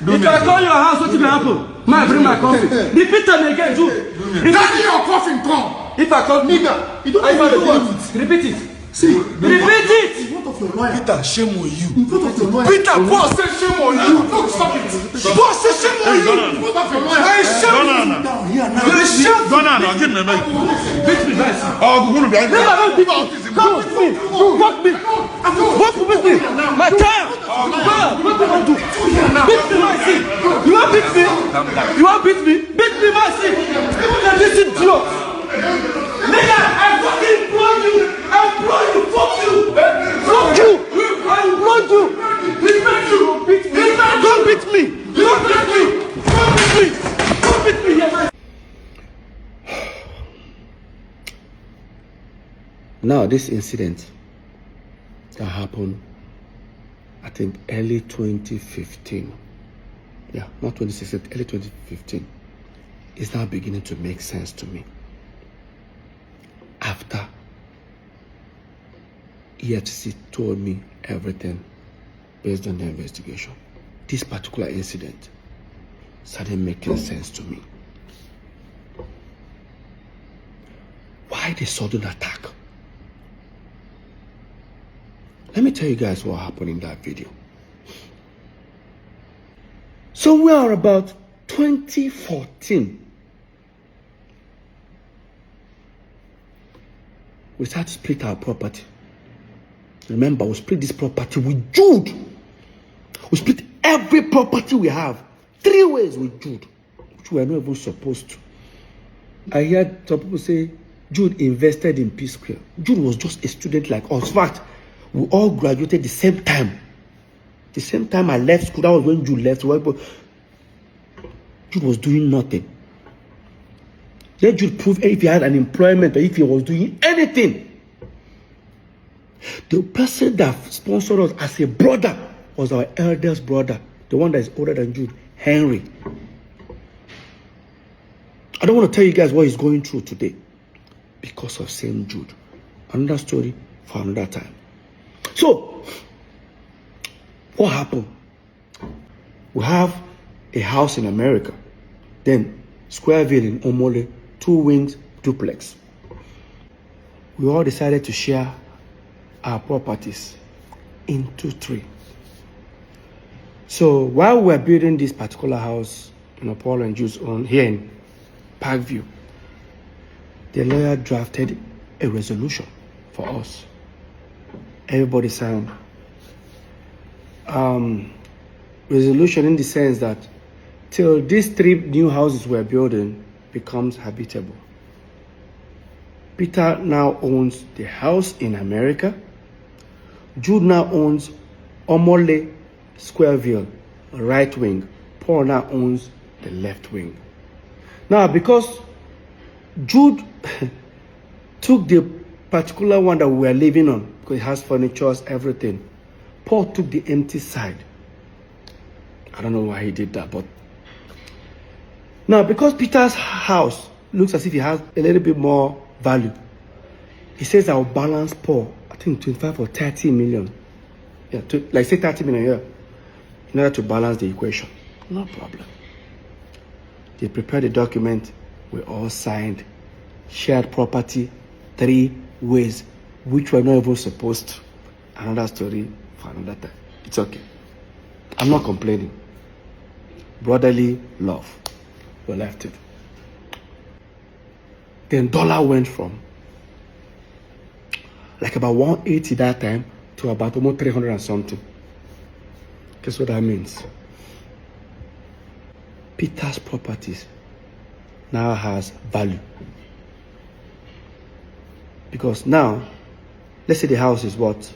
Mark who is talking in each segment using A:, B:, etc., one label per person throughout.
A: If I call your house, what will happen? Man, bring my coffee. Repeat them again, too.
B: Daddy, your coffin come.
A: If I call
B: nigga, you don't know it.
A: Repeat it.
B: See,
A: repeat it.
B: In front of your lawyer.
C: Peter, shame on you.
B: In front of your lawyer.
C: Peter, boss say shame on you.
B: No, stop it.
C: Boss say shame on you.
B: In front of your lawyer.
C: I shame you.
B: Down here now.
C: You shame.
D: Go now, give me a mic.
A: Beat me, guys.
D: Oh, go behind me.
A: Come with me. Walk me. Walk with me. My time. What do I do? Beat me, my seat. You want beat me? You want beat me? Beat me, my seat. This is joke. Nigga, I fucking implore you. I implore you. Fuck you. Fuck you. I implore you. Respect you. Beat me. Don't beat me. Don't beat me. Don't beat me. Don't beat me. Yeah, now, this incident that happened, I think, early 2015. Yeah, not 2016, early 2015. Is now beginning to make sense to me. After EFCC told me everything based on the investigation, this particular incident started making sense to me. Why the sudden attack? Let me tell you guys what happened in that video. So we are about 2014. We started to split our property. Remember, we split this property with Jude. We split every property we have 3 ways with Jude, which we are not even supposed to. I heard some people say Jude invested in Psquare. Jude was just a student like us. In fact, we all graduated the same time. The same time I left school, that was when Jude left. Jude was doing nothing. Let Jude prove if he had an employment or if he was doing anything. The person that sponsored us as a brother was our eldest brother, the one that is older than Jude, Henry. I don't want to tell you guys what he's going through today because of St. Jude. Another story for another time. So, what happened? We have a house in America, then Squareville in Omole, 2 wings duplex. We all decided to share our properties into 3. So while we were building this particular house, Paul and Jude's own here in Parkview, the lawyer drafted a resolution for us. Everybody signed. Resolution in the sense that till these 3 new houses we're building becomes habitable. Peter now owns the house in America. Jude now owns Omole Squareville, right wing. Paul now owns the left wing. Now, because Jude took the particular one that we were living on, because it has furniture, everything, Paul took the empty side. I don't know why he did that, but now because Peter's house looks as if it has a little bit more value, he says I'll balance Paul, I think 25 or 30 million. Yeah, like say 30 million, yeah, in order to balance the equation. No problem. They prepared the document, we all signed, shared property 3 ways, which we're not even supposed to. Another story for another time. It's okay. I'm not complaining. Brotherly love. We left it. Then dollar went from like about 180 that time to about almost 300 and something. Guess what that means? Peter's properties now has value. Because now, let's say the house is what?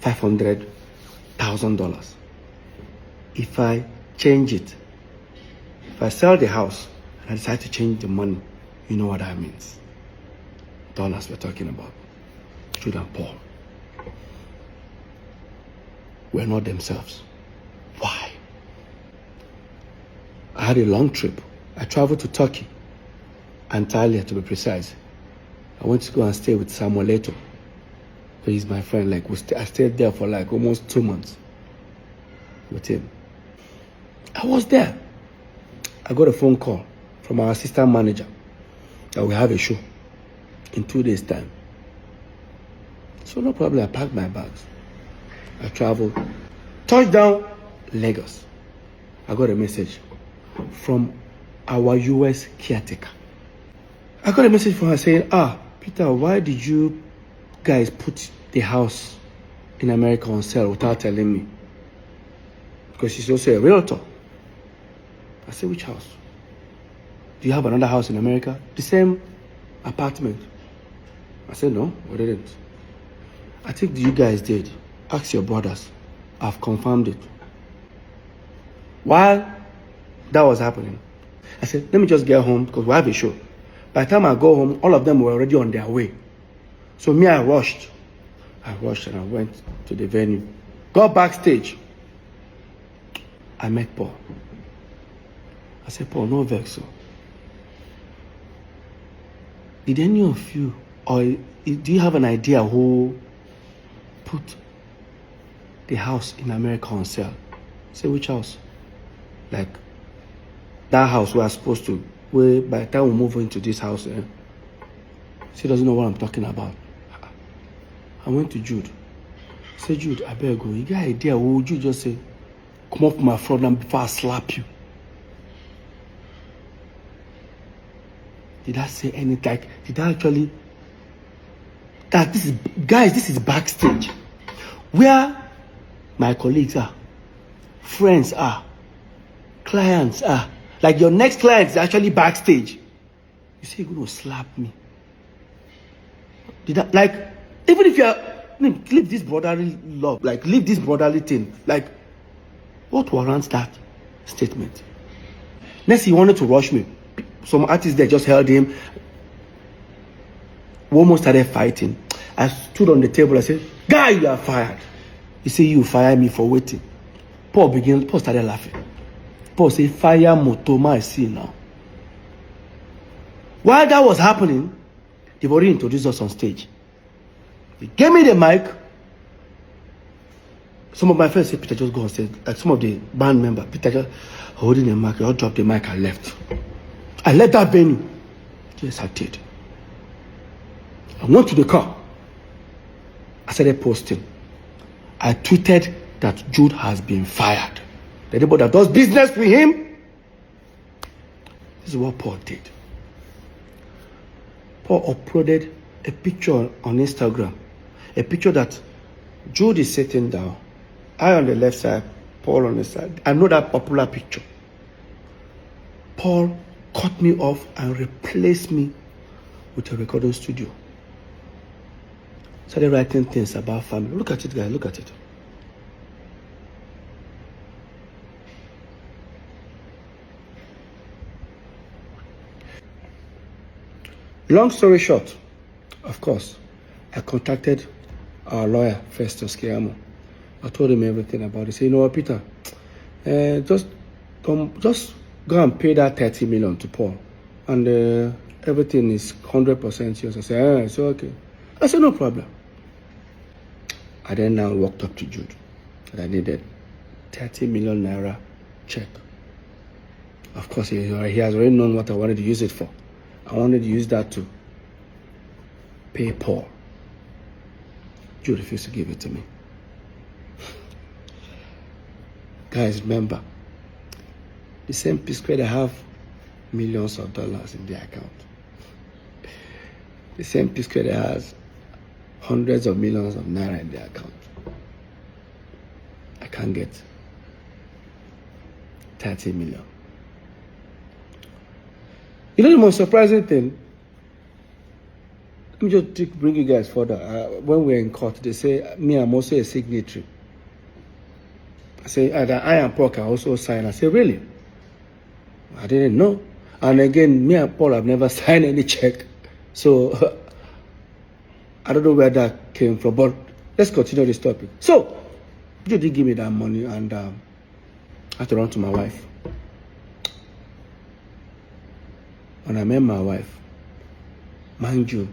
A: $500,000. If I change it, if I sell the house and I decide to change the money, you know what that means. Dollars we're talking about. Jude and Paul were not themselves. Why? I had a long trip. I traveled to Turkey, Antalya to be precise. I went to go and stay with Samuel Leto. He's my friend. Like I stayed there for like almost 2 months with him. I was there. I got a phone call from our assistant manager that we have a show in 2 days' time. So no problem, I packed my bags. I traveled. Touchdown, Lagos. I got a message from our US caretaker. I got a message from her saying, Peter, why did you guys put the house in America on sale without telling me? Because she's also a realtor. I said, which house? Do you have another house in America? The same apartment. I said, no, we didn't. I think you guys did. Ask your brothers. I've confirmed it. While that was happening, I said, let me just get home because we have a show. By the time I go home, all of them were already on their way. So me, I rushed. And I went to the venue. Got backstage. I met Paul. I said, Paul, no vex. So. Did any of you, or do you have an idea who put the house in America on sale? I said, which house? Like, that house we are supposed to, where by the time we move into this house, she doesn't know what I'm talking about. I went to Jude. I said, Jude, I better go. You got an idea? What would you just say? Come off my front and before I slap you. Did I say anything? Like, did I actually? That this is, guys, this is backstage. Where my colleagues are, friends are, clients are. Like your next client is actually backstage. You say you're going to slap me. Did that, like, even if you're, leave this brotherly love, like, leave this brotherly thing. Like, what warrants that statement? Next, he wanted to rush me. Some artists there just held him. We almost started fighting. I stood on the table. I said, guy, you are fired. He said, you fire me for waiting. Paul started laughing. Paul said, fire Motoma, I see now. While that was happening, they've already introduced us on stage. They gave me the mic. Some of my friends said, Peter, just go on stage. Like some of the band members, Peter just holding the mic. I dropped the mic and left. I left that venue. Yes, I did. I went to the car. I started posting. I tweeted that Jude has been fired. Anybody that does business with him, this is what Paul did. Paul uploaded a picture on Instagram. A picture that Jude is sitting down. I on the left side, Paul on the side. I know that popular picture. Paul cut me off and replaced me with a recording studio. Started writing things about family. Look at it, guys. Look at it. Long story short, of course, I contacted our lawyer, Festus Kiamo. I told him everything about it. He said, you know what, Peter, just go and pay that 30 million to Paul. And everything is 100% yours. I said, it's okay. I said, no problem. I then now walked up to Jude. And I needed 30 million naira check. Of course, he has already known what I wanted to use it for. I wanted to use that to pay Paul. Jude refused to give it to me. Guys, remember, the same Psquare, they have millions of dollars in their account. The same Psquare, they has hundreds of millions of naira in their account. I can't get 30 million. You know the most surprising thing? Let me just bring you guys further. When we're in court, they say, me, I'm also a signatory. I say, that I and Paul can also sign. I say, really? I didn't know. And again, me and Paul have never signed any check. So, I don't know where that came from. But let's continue this topic. So, you did give me that money and I had to run to my wife. When I met my wife, mind you,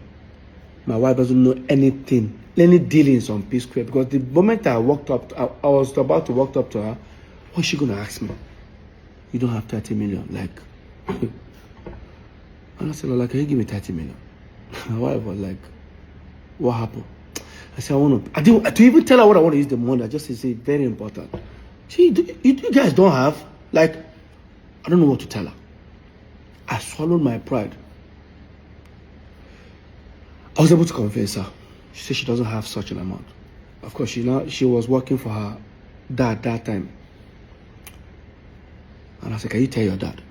A: my wife doesn't know anything, any dealings on Psquare, because the moment I walked up, I was about to walk up to her, what's she going to ask me? you don't have 30 million. Like, and I said, Lola, can you give me 30 million? My wife was like, what happened? I said, I didn't to even tell her what I want to use the money. I just say it's very important. See, you guys don't have, like, I don't know what to tell her. I swallowed my pride. I was able to convince her. She said she doesn't have such an amount. Of course, she was working for her dad that time. And I said, can you tell your dad?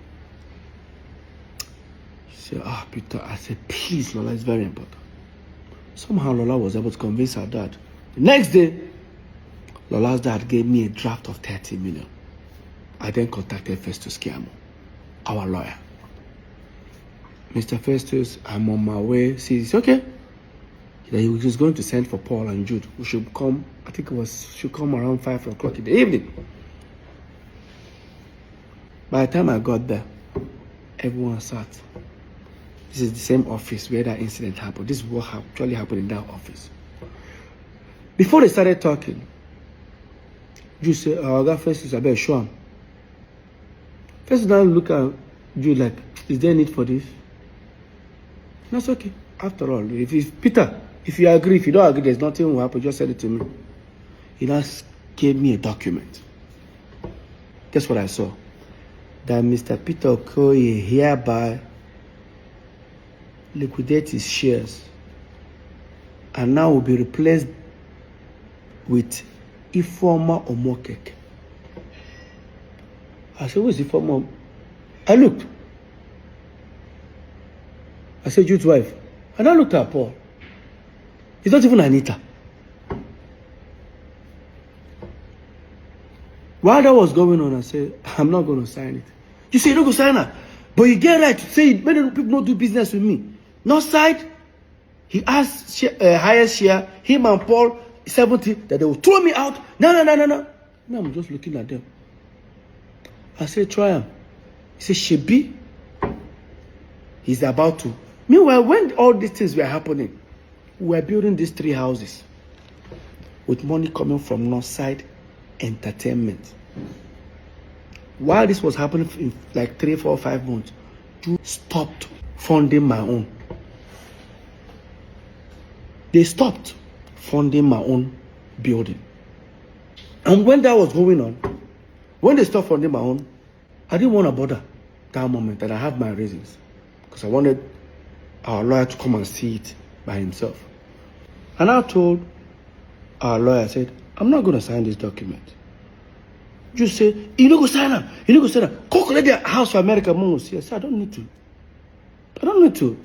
A: She said, Peter. I said, please, Lola, it's very important. Somehow Lola was able to convince her dad. The next day, Lola's dad gave me a draft of 30 million. I then contacted Festus Kiamo, our lawyer. Mr. Festus, I'm on my way. See, it's okay. He was going to send for Paul and Jude. We should come, I think should come around 5 o'clock in the evening. By the time I got there, everyone sat. This is the same office where that incident happened. This is what actually happened in that office. Before they started talking, Jude said, I got Festus, I better show him. Festus now look at Jude like, is there a need for this? That's okay. After all, Peter, if you agree, if you don't agree, there's nothing will happen, just send it to me. He now gave me a document. Guess what I saw? That Mr. Peter Okoye hereby liquidate his shares and now will be replaced with Ifeoma Omokeke. I said, who is Ifeoma? I looked. I said, Jude's wife. And I looked at Paul. It's not even Anita. While that was going on, I said, I'm not going to sign it. You say you don't go sign her. But you get right to say many people don't do business with me. North side, he asked highest share, him and Paul, 70, that they will throw me out. No. Now I'm just looking at them. I said, try him. He said, Shebi. He's about to. Meanwhile, when all these things were happening, we were building these 3 houses with money coming from Northside Entertainment. While this was happening in like 3, 4, 5 months, you stopped funding my own. They stopped funding my own building. And when that was going on, when they stopped funding my own, I didn't want to bother that moment, and I have my reasons. Because I wanted our lawyer to come and see it by himself. And I told our lawyer, I said, I'm not going to sign this document. Just say, you don't go sign up. You don't go sign up. Go collect the house for America. I said, I don't need to. I don't need to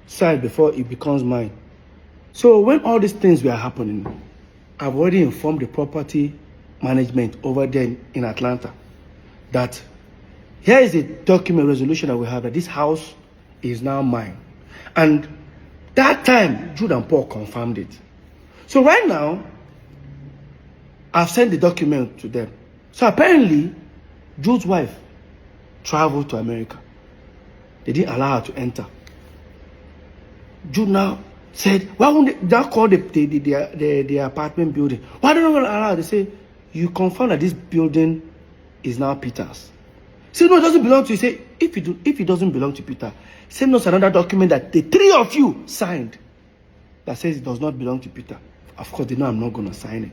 A: sign before it becomes mine. So when all these things were happening, I've already informed the property management over there in Atlanta that here is a document resolution that we have that this house is now mine. And that time, Jude and Paul confirmed it. So right now, I've sent the document to them. So apparently, Jude's wife traveled to America. They didn't allow her to enter. Jude now said, why won't they now call the apartment building? Why don't they allow her? They say, you confirm that this building is now Peter's. Say, no, it doesn't belong to you. Say, if it doesn't belong to Peter, send us another document that the 3 of you signed that says it does not belong to Peter. Of course, they know I'm not going to sign it.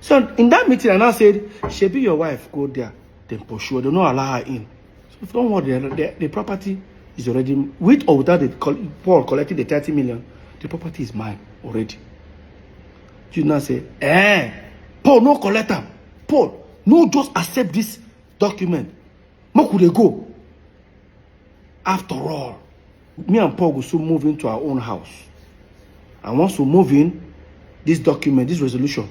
A: So in that meeting, I now said, Shebi, your wife, go there, then pursue. They don't allow her in. So don't worry, the property is already, with or without Paul collecting the 30 million, the property is mine already. You now say, Paul, no collect them. Paul, no, just accept this document. How could they go? After all, me and Paul will soon move into our own house. And once we move in, this document, this resolution,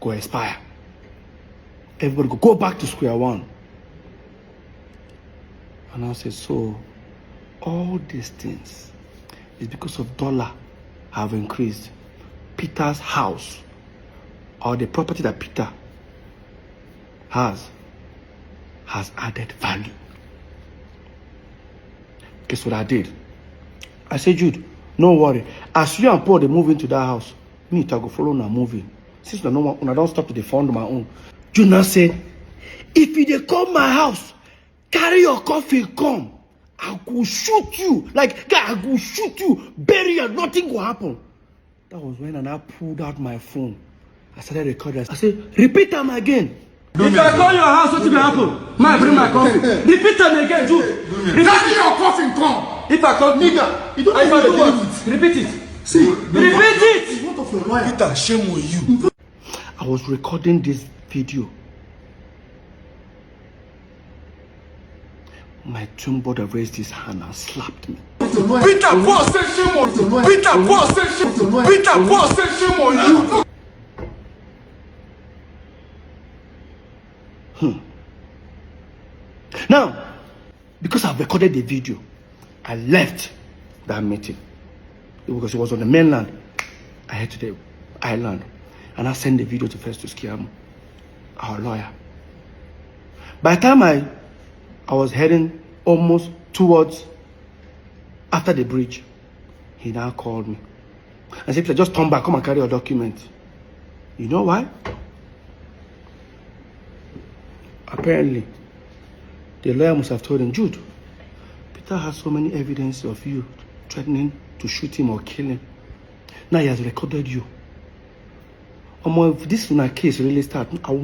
A: go expire. Everybody go back to square one. And I said, so all these things is because of dollar have increased. Peter's house, or the property that Peter has added value. Guess what I did? I said, Jude, no worry. As you and Paul they move into that house, me to go follow now moving. Since I don't stop to fund my own. Jude now said, if you they come my house, carry your coffin come. I go shoot you. Like, guy, I go shoot you. Bury you. Nothing will happen. That was when I pulled out my phone. I started recording. I said, repeat them again.
E: If I call your house, what will happen? Man, bring my coffin. Repeat them again, Jude.
B: Carry your coffin come.
E: If I call
B: Nigga, you don't
E: I
B: even
E: call
B: do
E: it. Repeat it.
B: See,
E: Repeat it.
B: what of your lawyer?
C: Peter, shame on you.
A: I was recording this video. My twin brother raised his hand and slapped me.
C: Peter, Paul said shame on you. Peter, Paul said shame on you. Peter, Paul said shame on you.
A: Now, because I've recorded the video, I left that meeting. Because it was on the mainland. I head to the island. And I sent the video to Festus Kiamu, our lawyer. By the time I was heading almost towards after the bridge, he now called me and said, just turn back, come and carry your document. You know why? Apparently, the lawyer must have told him, Jude, Peter has so many evidence of you threatening to shoot him or kill him. Now he has recorded you. If this case really starts, I will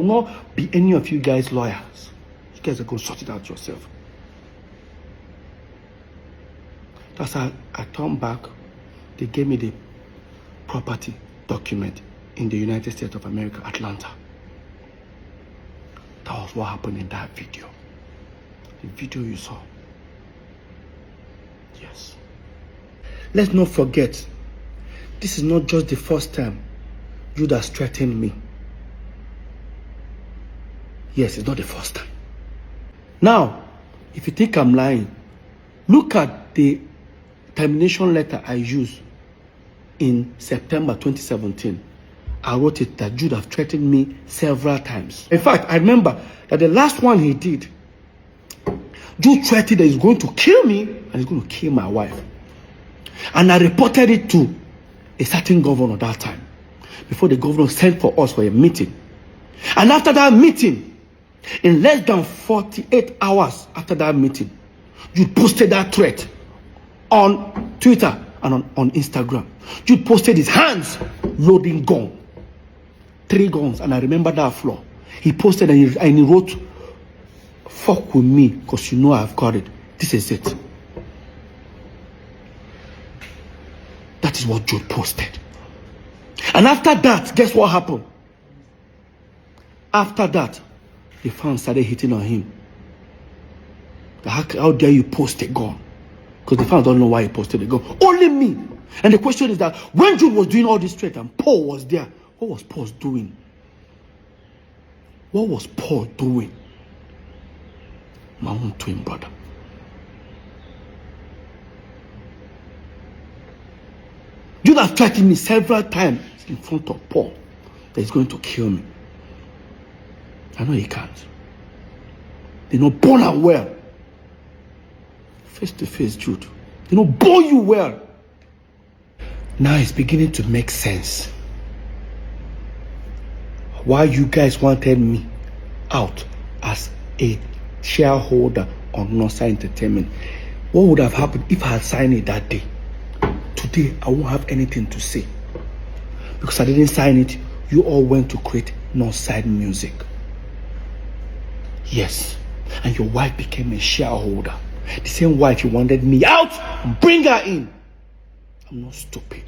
A: not be any of you guys' lawyers. You guys are going to sort it out yourself. That's how I turned back. They gave me the property document in the United States of America, Atlanta. That was what happened in that video. The video you saw. Yes. Let's not forget, this is not just the first time Jude has threatened me. Yes, it's not the first time. Now, if you think I'm lying, look at the termination letter I used in September 2017. I wrote it that Jude have threatened me several times. In fact, I remember that the last one he did, Jude threatened that he's going to kill me and he's going to kill my wife. And I reported it to a certain governor that time, before the governor sent for us for a meeting. And after that meeting, in less than 48 hours after that meeting, Jude posted that threat on Twitter and on Instagram. Jude posted his hands loading gun. 3 guns, and I remember that floor. He posted and he wrote, fuck with me, because you know I've got it. This is it. That is what Jude posted. And after that, guess what happened? After that, the fans started hitting on him. How dare you post a gun? Because the fans don't know why he posted a gun. Only me. And the question is that when Jude was doing all this threat and Paul was there, what was Paul doing? What was Paul doing? My own twin brother. Jude has threatened me several times in front of Paul that he's going to kill me. I know he can't. They know born and well. Face to face, Jude. They know born you well. Now it's beginning to make sense. Why you guys wanted me out as a shareholder on Northside Entertainment. What would have happened if I had signed it that day? Today, I won't have anything to say. Because I didn't sign it, you all went to create Northside Music. Yes. And your wife became a shareholder. The same wife you wanted me out, bring her in. I'm not stupid.